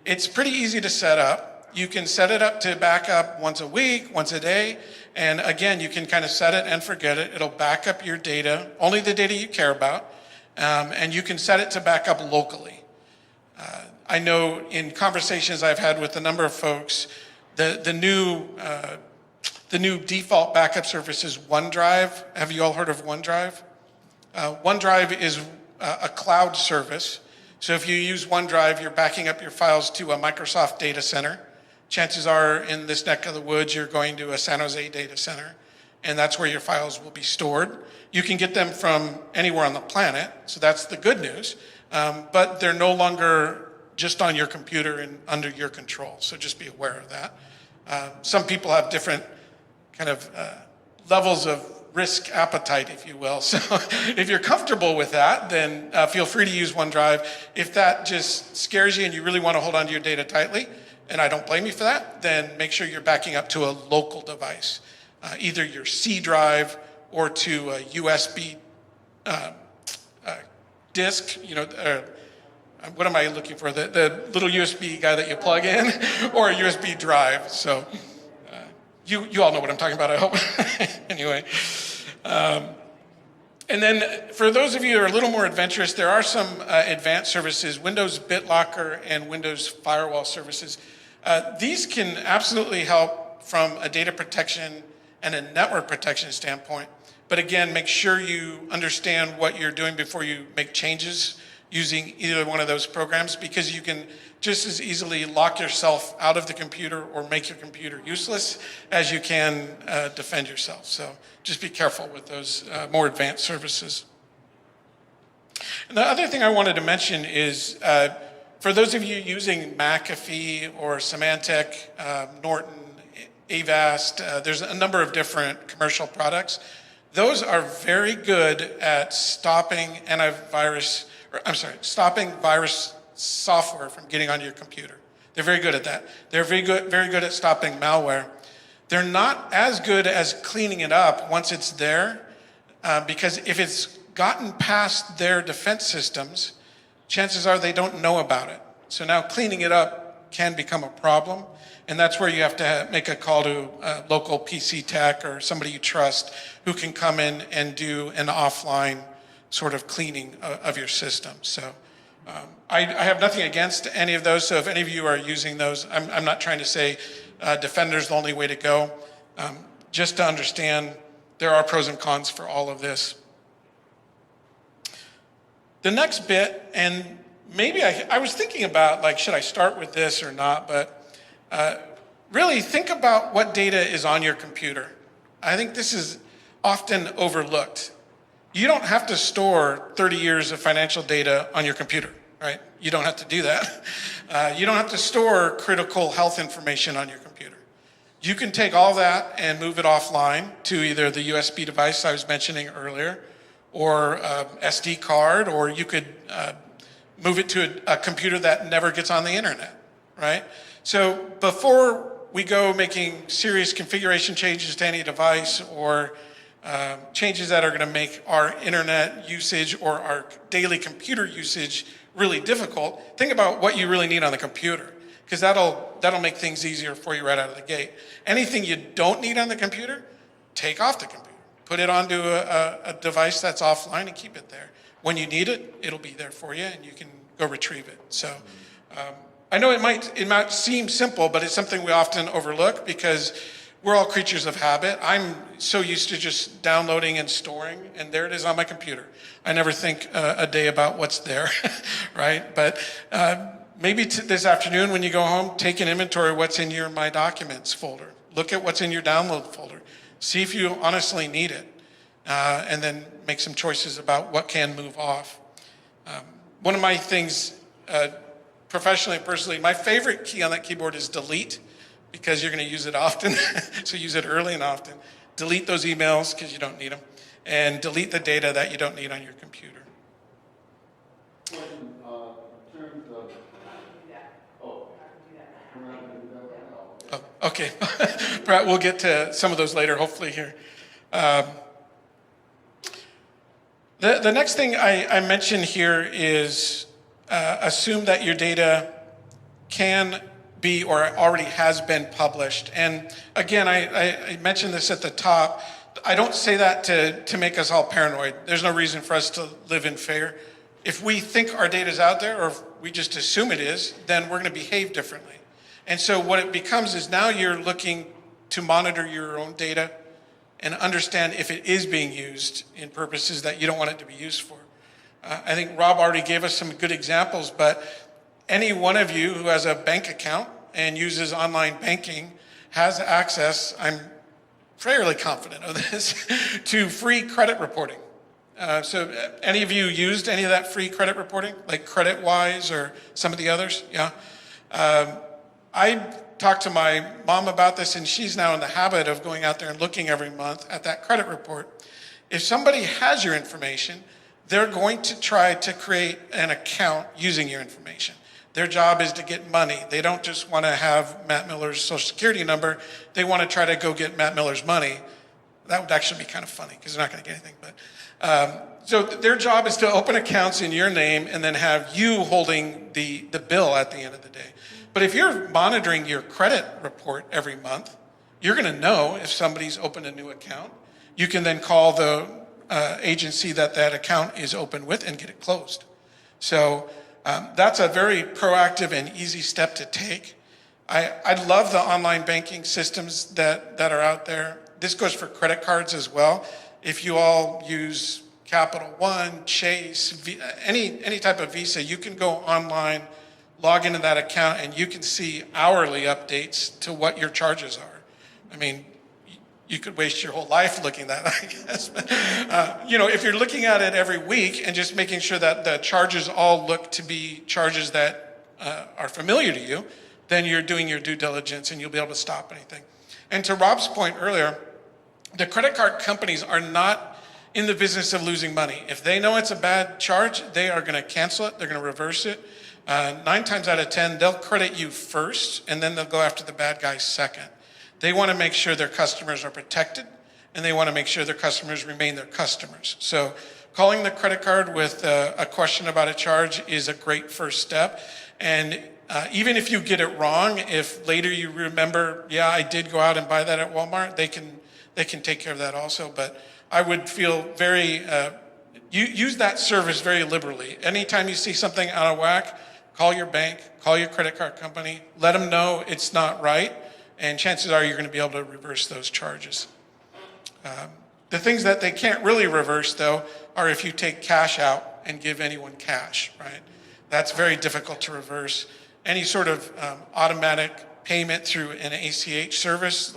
It's pretty easy to set up. You can set it up to back up once a week, once a day. And again, you can kind of set it and forget it. It'll back up your data, only the data you care about. And you can set it to back up locally. I know in conversations I've had with a number of folks, the new default backup service is OneDrive. Have you all heard of OneDrive? OneDrive is a cloud service. So if you use OneDrive, you're backing up your files to a Microsoft data center. Chances are in this neck of the woods, you're going to a San Jose data center, and that's where your files will be stored. You can get them from anywhere on the planet, so that's the good news. But they're no longer just on your computer and under your control. So just be aware of that. Some people have different kind of levels of risk appetite, if you will. So if you're comfortable with that, then feel free to use OneDrive. If that just scares you and you really want to hold on to your data tightly, and I don't blame you for that, then make sure you're backing up to a local device, either your C drive or to a USB disk, what am I looking for? The little USB guy that you plug in, or a USB drive. So you all know what I'm talking about, I hope. Anyway. And then for those of you who are a little more adventurous, there are some advanced services, Windows BitLocker and Windows Firewall services. These can absolutely help from a data protection and a network protection standpoint. But again, make sure you understand what you're doing before you make changes using either one of those programs, because you can just as easily lock yourself out of the computer or make your computer useless as you can defend yourself. So just be careful with those more advanced services. And the other thing I wanted to mention is for those of you using McAfee or Symantec, Norton, Avast, there's a number of different commercial products. Those are very good at stopping stopping virus software from getting onto your computer. They're very good at that. They're very good at stopping malware. They're not as good as cleaning it up once it's there, because if it's gotten past their defense systems, chances are they don't know about it. So now cleaning it up can become a problem, and that's where you have to make a call to local PC tech or somebody you trust who can come in and do an offline sort of cleaning of your system. So I have nothing against any of those. So if any of you are using those, I'm not trying to say Defender's the only way to go. Just to understand, there are pros and cons for all of this. The next bit, and maybe I was thinking about, like, should I start with this or not? But really think about what data is on your computer. I think this is often overlooked. You don't have to store 30 years of financial data on your computer, right? You don't have to do that. You don't have to store critical health information on your computer. You can take all that and move it offline to either the USB device I was mentioning earlier, or SD card, or you could move it to a computer that never gets on the internet, right? So before we go making serious configuration changes to any device, or changes that are going to make our internet usage or our daily computer usage really difficult, think about what you really need on the computer, because that'll make things easier for you right out of the gate. Anything you don't need on the computer, take off the computer. Put it onto a device that's offline and keep it there. When you need it, it'll be there for you and you can go retrieve it. So I know it might seem simple, but it's something we often overlook because we're all creatures of habit. I'm so used to just downloading and storing, and there it is on my computer. I never think a day about what's there, right? But maybe this afternoon when you go home, take an inventory of what's in your My Documents folder. Look at what's in your download folder. See if you honestly need it, and then make some choices about what can move off. One of my things, professionally and personally, my favorite key on that keyboard is delete, because you're going to use it often, so use it early and often. Delete those emails because you don't need them, and delete the data that you don't need on your computer. In terms of, Oh, okay. Brett, we'll get to some of those later, hopefully here. The next thing I mentioned here is assume that your data can be or already has been published. And again, I mentioned this at the top. I don't say that to make us all paranoid. There's no reason for us to live in fear. If we think our data is out there, or if we just assume it is, then we're going to behave differently. And so what it becomes is now you're looking to monitor your own data and understand if it is being used in purposes that you don't want it to be used for. I think Rob already gave us some good examples, but any one of you who has a bank account and uses online banking has access, I'm fairly confident of this, to free credit reporting. So any of you used any of that free credit reporting, like CreditWise or some of the others? Yeah. I talked to my mom about this, and she's now in the habit of going out there and looking every month at that credit report. If somebody has your information, they're going to try to create an account using your information. Their job is to get money. They don't just want to have Matt Miller's social security number. They want to try to go get Matt Miller's money. That would actually be kind of funny because they're not going to get anything. But so their job is to open accounts in your name and then have you holding the bill at the end of the day. But if you're monitoring your credit report every month, you're going to know if somebody's opened a new account. You can then call the agency that account is open with and get it closed. So that's a very proactive and easy step to take. I love the online banking systems that are out there. This goes for credit cards as well. If you all use Capital One, Chase, any type of Visa, you can go online, log into that account, and you can see hourly updates to what your charges are. I mean, you could waste your whole life looking at that, I guess. But, if you're looking at it every week and just making sure that the charges all look to be charges that are familiar to you, then you're doing your due diligence and you'll be able to stop anything. And to Rob's point earlier, the credit card companies are not in the business of losing money. If they know it's a bad charge, they are going to cancel it. They're going to reverse it. 9 times out of 10, they'll credit you first, and then they'll go after the bad guys second. They want to make sure their customers are protected, and they want to make sure their customers remain their customers. So calling the credit card with a question about a charge is a great first step. And even if you get it wrong, if later you remember, yeah, I did go out and buy that at Walmart, they can take care of that also. But I would feel very, use that service very liberally. Anytime you see something out of whack, call your bank, call your credit card company, let them know it's not right, and chances are you're going to be able to reverse those charges. The things that they can't really reverse, though, are if you take cash out and give anyone cash, right? That's very difficult to reverse. Any sort of automatic payment through an ACH service,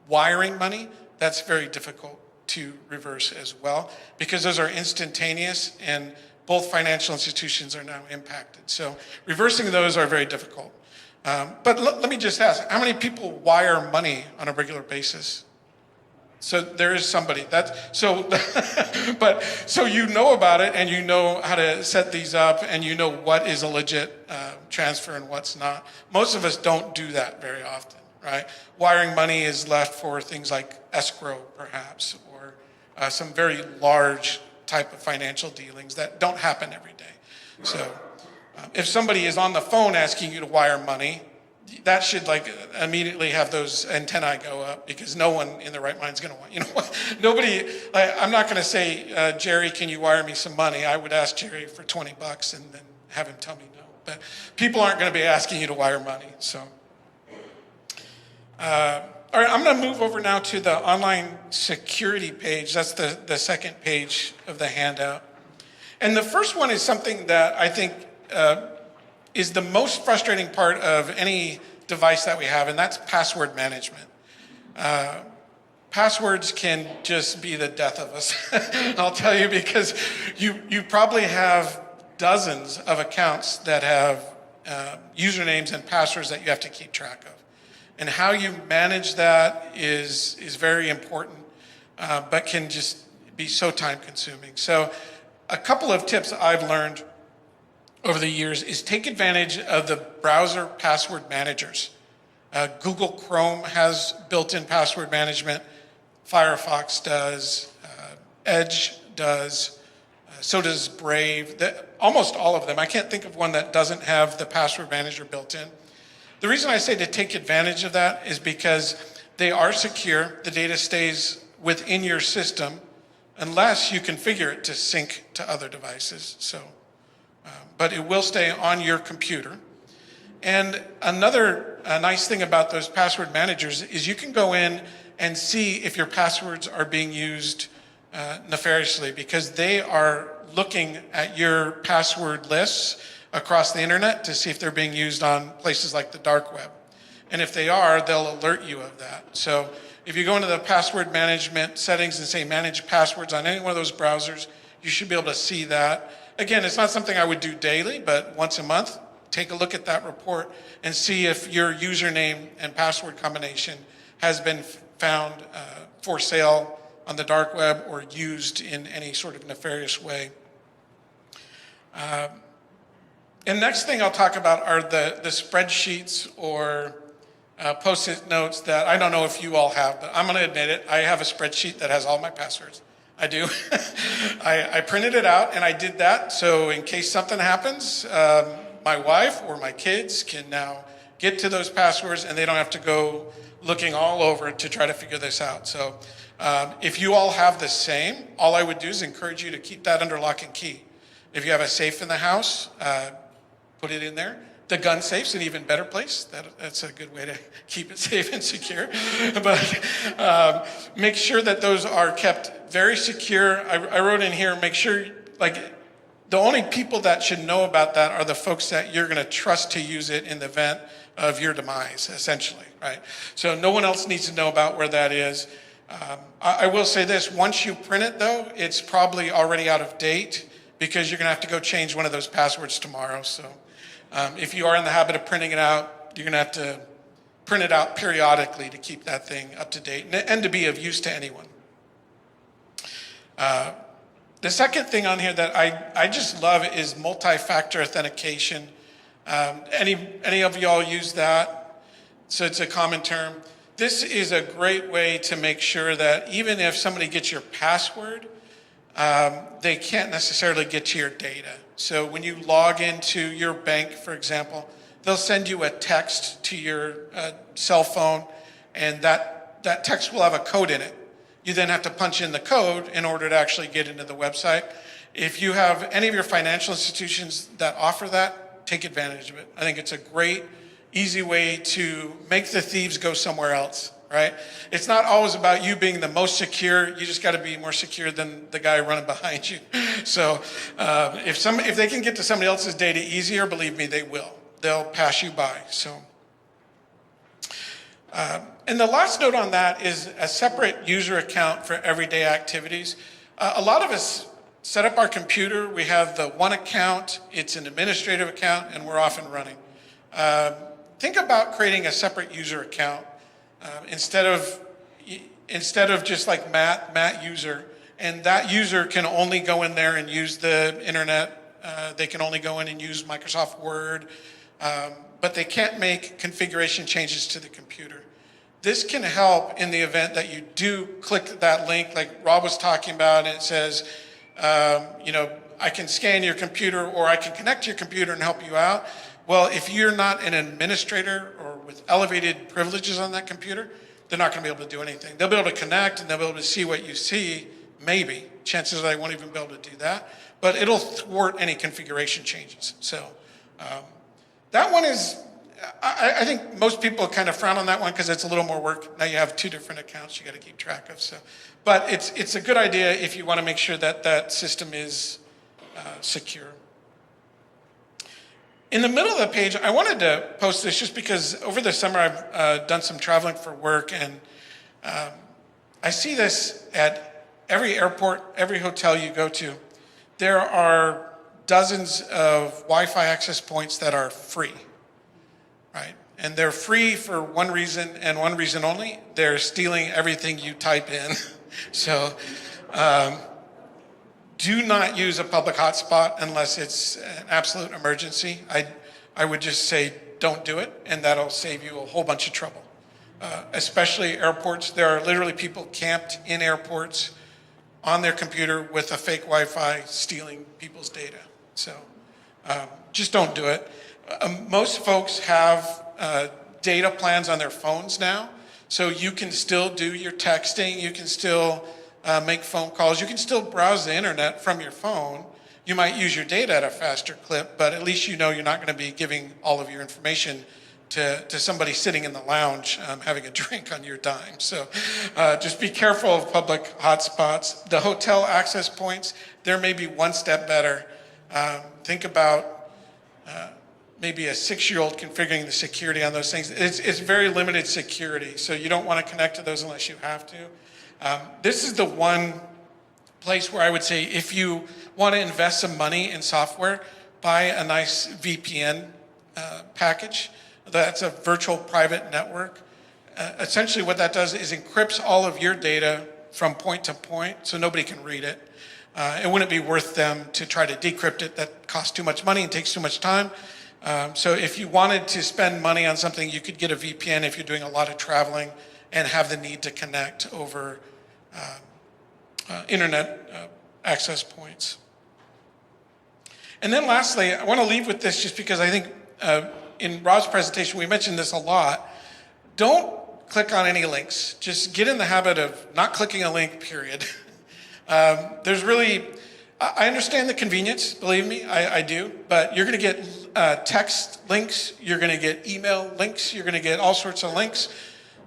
wiring money, that's very difficult to reverse as well, because those are instantaneous and both financial institutions are now impacted. So reversing those are very difficult. But let me just ask, how many people wire money on a regular basis? So there is somebody so you know about it and you know how to set these up and you know what is a legit transfer and what's not. Most of us don't do that very often, right? Wiring money is left for things like escrow perhaps, or some very large type of financial dealings that don't happen every day. So if somebody is on the phone asking you to wire money, that should immediately have those antennae go up, because no one in their right mind is going to want, nobody, I'm not going to say, Jerry, can you wire me some money? I would ask Jerry for $20 and then have him tell me no. But people aren't going to be asking you to wire money. So, all right, I'm going to move over now to the online security page. That's the second page of the handout. And the first one is something that I think is the most frustrating part of any device that we have, and that's password management. Passwords can just be the death of us. I'll tell you, because you probably have dozens of accounts that have usernames and passwords that you have to keep track of. And how you manage that is very important, but can just be so time consuming. So a couple of tips I've learned over the years is take advantage of the browser password managers. Google Chrome has built-in password management. Firefox does. Edge does. So does Brave. Almost all of them. I can't think of one that doesn't have the password manager built in. The reason I say to take advantage of that is because they are secure. The data stays within your system unless you configure it to sync to other devices. So. But it will stay on your computer. And another nice thing about those password managers is you can go in and see if your passwords are being used nefariously, because they are looking at your password lists across the internet to see if they're being used on places like the dark web. And if they are, they'll alert you of that. So if you go into the password management settings and say manage passwords on any one of those browsers, you should be able to see that. Again, it's not something I would do daily, but once a month, take a look at that report and see if your username and password combination has been found for sale on the dark web or used in any sort of nefarious way. And next thing I'll talk about are the spreadsheets or Post-it notes that I don't know if you all have, but I'm going to admit it. I have a spreadsheet that has all my passwords. I do. I printed it out and I did that. So in case something happens, my wife or my kids can now get to those passwords and they don't have to go looking all over to try to figure this out. So if you all have the same, all I would do is encourage you to keep that under lock and key. If you have a safe in the house, put it in there. The gun safe's an even better place. That's a good way to keep it safe and secure. But make sure that those are kept very secure. I wrote in here, make sure, like, the only people that should know about that are the folks that you're going to trust to use it in the event of your demise, essentially, right? So no one else needs to know about where that is. I will say this, once you print it, though, it's probably already out of date because you're going to have to go change one of those passwords tomorrow. So if you are in the habit of printing it out, you're going to have to print it out periodically to keep that thing up to date and to be of use to anyone. The second thing on here that I just love is multi-factor authentication. Any of y'all use that? So it's a common term. This is a great way to make sure that even if somebody gets your password, they can't necessarily get to your data. So when you log into your bank, for example, they'll send you a text to your cell phone, and that text will have a code in it. You then have to punch in the code in order to actually get into the website. If you have any of your financial institutions that offer that, take advantage of it. I think it's a great, easy way to make the thieves go somewhere else, right? It's not always about you being the most secure. You just got to be more secure than the guy running behind you. So if they can get to somebody else's data easier, believe me, they will. They'll pass you by. So. And the last note on that is a separate user account for everyday activities. A lot of us set up our computer. We have the one account. It's an administrative account, and we're off and running. Think about creating a separate user account instead of just like Matt user, and that user can only go in there and use the internet. They can only go in and use Microsoft Word, but they can't make configuration changes to the computer. This can help in the event that you do click that link like Rob was talking about, and it says, I can scan your computer or I can connect to your computer and help you out. Well, if you're not an administrator or with elevated privileges on that computer, they're not going to be able to do anything. They'll be able to connect and they'll be able to see what you see, maybe. Chances are they won't even be able to do that. But it'll thwart any configuration changes. So that one is, I think most people kind of frown on that one because it's a little more work. Now you have two different accounts you got to keep track of. So, but it's a good idea if you want to make sure that that system is secure. In the middle of the page, I wanted to post this just because over the summer I've done some traveling for work, and I see this at every airport, every hotel you go to. There are dozens of Wi-Fi access points that are free, right? And they're free for one reason and one reason only. They're stealing everything you type in. So do not use a public hotspot unless it's an absolute emergency. I would just say don't do it, and that'll save you a whole bunch of trouble. Especially airports. There are literally people camped in airports on their computer with a fake Wi-Fi stealing people's data. So just don't do it. Most folks have data plans on their phones now, so you can still do your texting, you can still make phone calls, you can still browse the internet from your phone. You might use your data at a faster clip, but at least you know you're not going to be giving all of your information to somebody sitting in the lounge having a drink on your dime. So just be careful of public hotspots. The hotel access points, there may be one step better. Think about maybe a 6-year-old configuring the security on those things. It's very limited security, so you don't want to connect to those unless you have to. This is the one place where I would say if you want to invest some money in software, buy a nice VPN package. That's a virtual private network. Essentially what that does is encrypts all of your data from point to point so nobody can read it. It wouldn't be worth them to try to decrypt it. That costs too much money and takes too much time. So if you wanted to spend money on something, you could get a VPN if you're doing a lot of traveling and have the need to connect over internet access points. And then lastly, I want to leave with this just because I think in Rob's presentation, we mentioned this a lot. Don't click on any links. Just get in the habit of not clicking a link, period. There's really, I understand the convenience, believe me, I do, but you're going to get text links, you're going to get email links, you're going to get all sorts of links,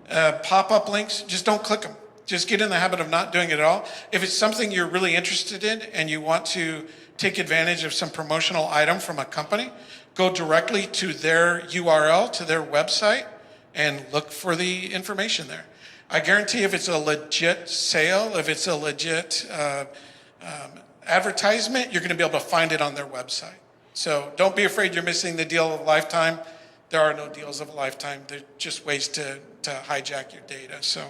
pop-up links. Just don't click them. Just get in the habit of not doing it at all. If it's something you're really interested in and you want to take advantage of some promotional item from a company, go directly to their URL, to their website, and look for the information there. I guarantee if it's a legit sale, if it's a legit advertisement, you're going to be able to find it on their website. So don't be afraid you're missing the deal of a lifetime. There are no deals of a lifetime. They're just ways to hijack your data. So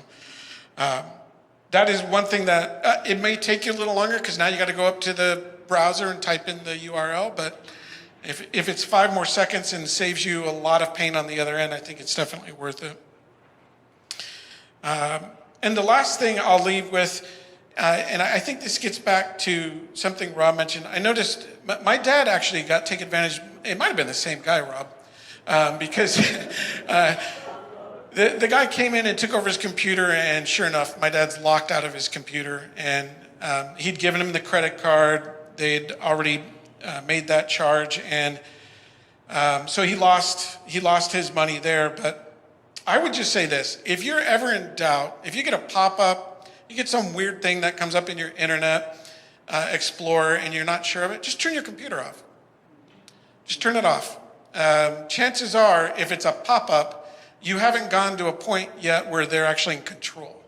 that is one thing that it may take you a little longer because now you got to go up to the browser and type in the URL. But if it's 5 more seconds and saves you a lot of pain on the other end, I think it's definitely worth it. And the last thing I'll leave with, and I think this gets back to something Rob mentioned. I noticed my dad actually got taken advantage. It might have been the same guy, Rob, because the guy came in and took over his computer, and sure enough, my dad's locked out of his computer, and he'd given him the credit card. They'd already made that charge, and so he lost his money there. But I would just say this: if you're ever in doubt, if you get a pop-up, you get some weird thing that comes up in your Internet Explorer, and you're not sure of it, just turn your computer off. Just turn it off. Chances are, if it's a pop-up, you haven't gone to a point yet where they're actually in control.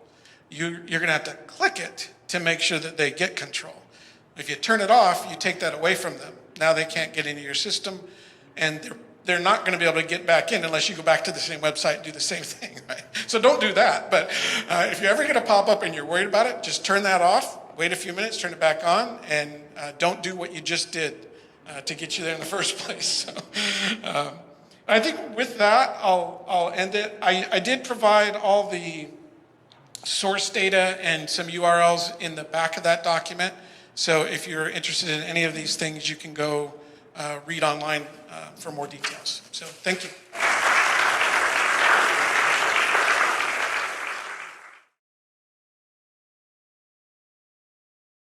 You're going to have to click it to make sure that they get control. If you turn it off, you take that away from them. Now they can't get into your system, and they're not going to be able to get back in unless you go back to the same website and do the same thing, right? So don't do that. But if you ever get a pop-up and you're worried about it, just turn that off, wait a few minutes, turn it back on, and don't do what you just did to get you there in the first place. So, I think with that, I'll end it. I did provide all the source data and some URLs in the back of that document. So if you're interested in any of these things, you can go read online for more details. So thank you.